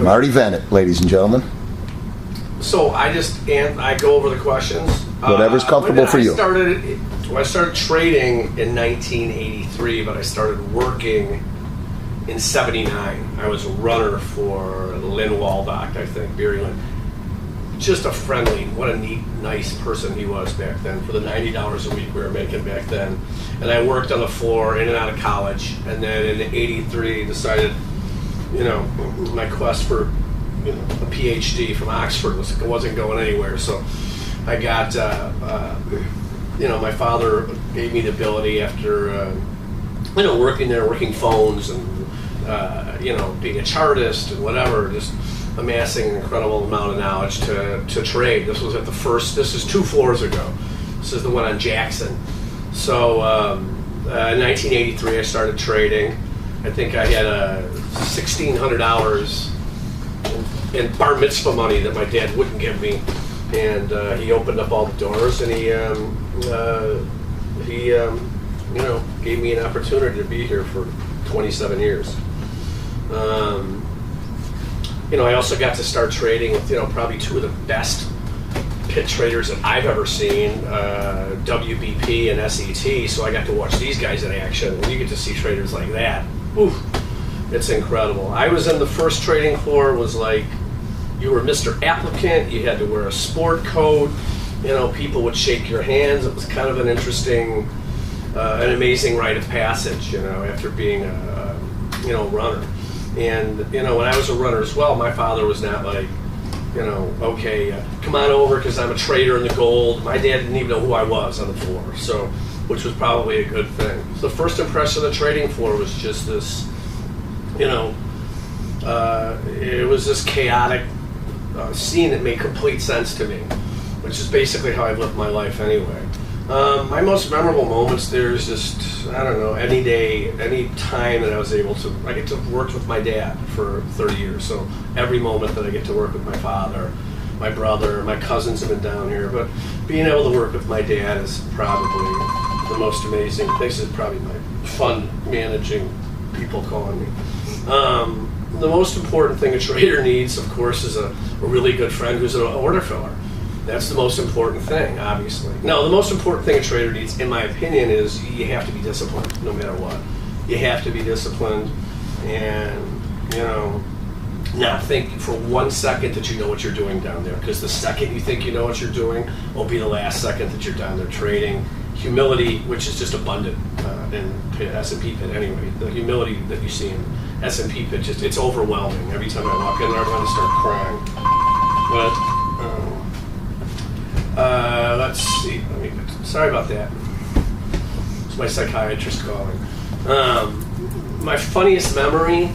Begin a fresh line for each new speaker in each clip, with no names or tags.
Marty Venit, ladies and gentlemen.
So I go over the questions.
Whatever's comfortable for you.
I started trading in 1983, but I started working in 79. I was a runner for Lynn Waldock, I think, Beery Lynn. Just a friendly, what a neat, nice person he was back then for the $90 a week we were making back then. And I worked on the floor in and out of college. And then in 83, decided, my quest for a PhD from Oxford wasn't going anywhere. So I got, my father gave me the ability after, working there, working phones and, being a chartist and whatever, just amassing an incredible amount of knowledge to trade. This was this is 2 floors ago. This is the one on Jackson. So in 1983 I started trading. I think I had $1,600 in bar mitzvah money that my dad wouldn't give me. And he opened up all the doors, and he gave me an opportunity to be here for 27 years. I also got to start trading with, probably 2 of the best pit traders that I've ever seen, WBP and SET. So I got to watch these guys in action. When you get to see traders like that, oof, it's incredible. I was in the first trading floor. It was like you were Mr. Applicant. You had to wear a sport coat. People would shake your hands. It was kind of an interesting, an amazing rite of passage, after being a runner. And, when I was a runner as well, my father was not like, okay, come on over because I'm a trader in the gold. My dad didn't even know who I was on the floor, which was probably a good thing. So the first impression of the trading floor was just this, it was this chaotic scene that made complete sense to me, which is basically how I've lived my life anyway. My most memorable moments there is just, any day, any time that I get to work with my dad for 30 years. So every moment that I get to work with my father, my brother, my cousins have been down here. But being able to work with my dad is probably the most amazing. This is probably my fun managing people calling me. The most important thing a trader needs, of course, is a really good friend who's an order filler. That's the most important thing, obviously. No, the most important thing a trader needs, in my opinion, is you have to be disciplined, no matter what. You have to be disciplined and, not think for 1 second that you know what you're doing down there. Because the second you think you know what you're doing will be the last second that you're down there trading. Humility, which is just abundant in S&P pit anyway. The humility that you see in S&P pit, it's overwhelming. Every time I walk in there, I want to start crying. But let's see. Sorry about that. It's my psychiatrist calling. My funniest memory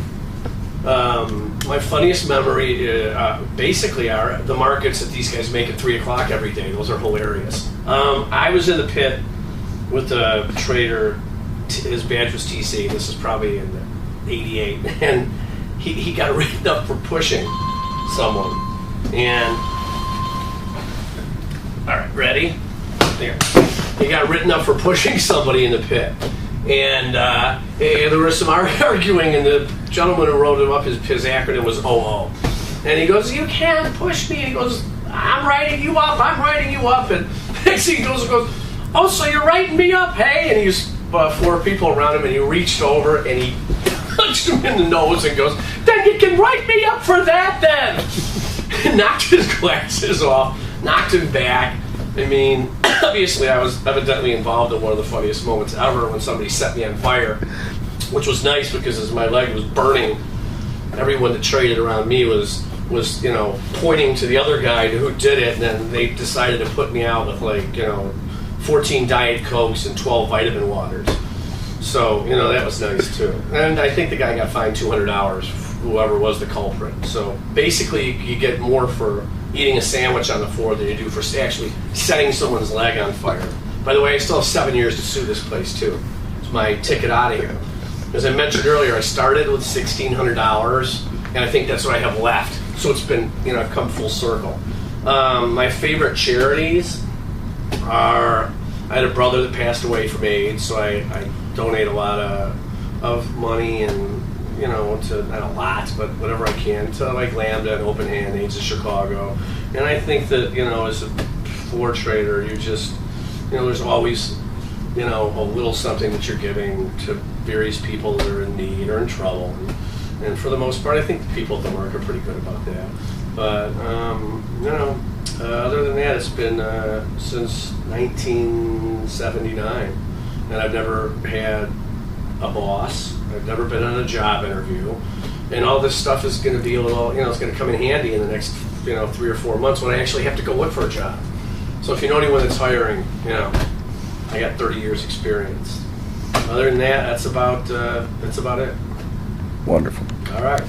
basically are the markets that these guys make at 3 o'clock every day. Those are hilarious. I was in the pit with a trader. His badge was TC. This is probably in '88, and he got written up for pushing someone. And all right, ready? There. He got written up for pushing somebody in the pit. And there was some arguing, and the gentleman who wrote him up, his acronym was OO. And he goes, you can't push me. And he goes, I'm writing you up. And next thing he goes, oh, so you're writing me up, hey? And he's 4 people around him, and he reached over, and he punched him in the nose and goes, then you can write me up for that then. Knocked his glasses off. Knocked him back. I mean, obviously I was evidently involved in one of the funniest moments ever when somebody set me on fire, which was nice because as my leg was burning, everyone that traded around me was pointing to the other guy who did it, and then they decided to put me out with 14 Diet Cokes and 12 vitamin waters. So, that was nice too. And I think the guy got fined $200, whoever was the culprit. So basically you get more for eating a sandwich on the floor than you do for actually setting someone's leg on fire. By the way, I still have 7 years to sue this place too. It's my ticket out of here. As I mentioned earlier, I started with $1,600, and I think that's what I have left. So it's been, I've come full circle. My favorite charities are, I had a brother that passed away from AIDS, so I donate a lot of money and you know, to, not a lot, but whatever I can, to like Lambda and Open Hand, Aids of Chicago. And I think that, you know, as a floor trader, you just, you know, there's always, you know, a little something that you're giving to various people that are in need or in trouble. And for the most part, I think the people at the market are pretty good about that. But, you know, other than that, it's been since 1979. And I've never had a boss. I've never been on a job interview. And all this stuff is going to be a little, you know, it's going to come in handy in the next, you know, 3 or 4 months when I actually have to go look for a job. So if you know anyone that's hiring, you know, I got 30 years experience. Other than that, that's about it.
Wonderful.
All right.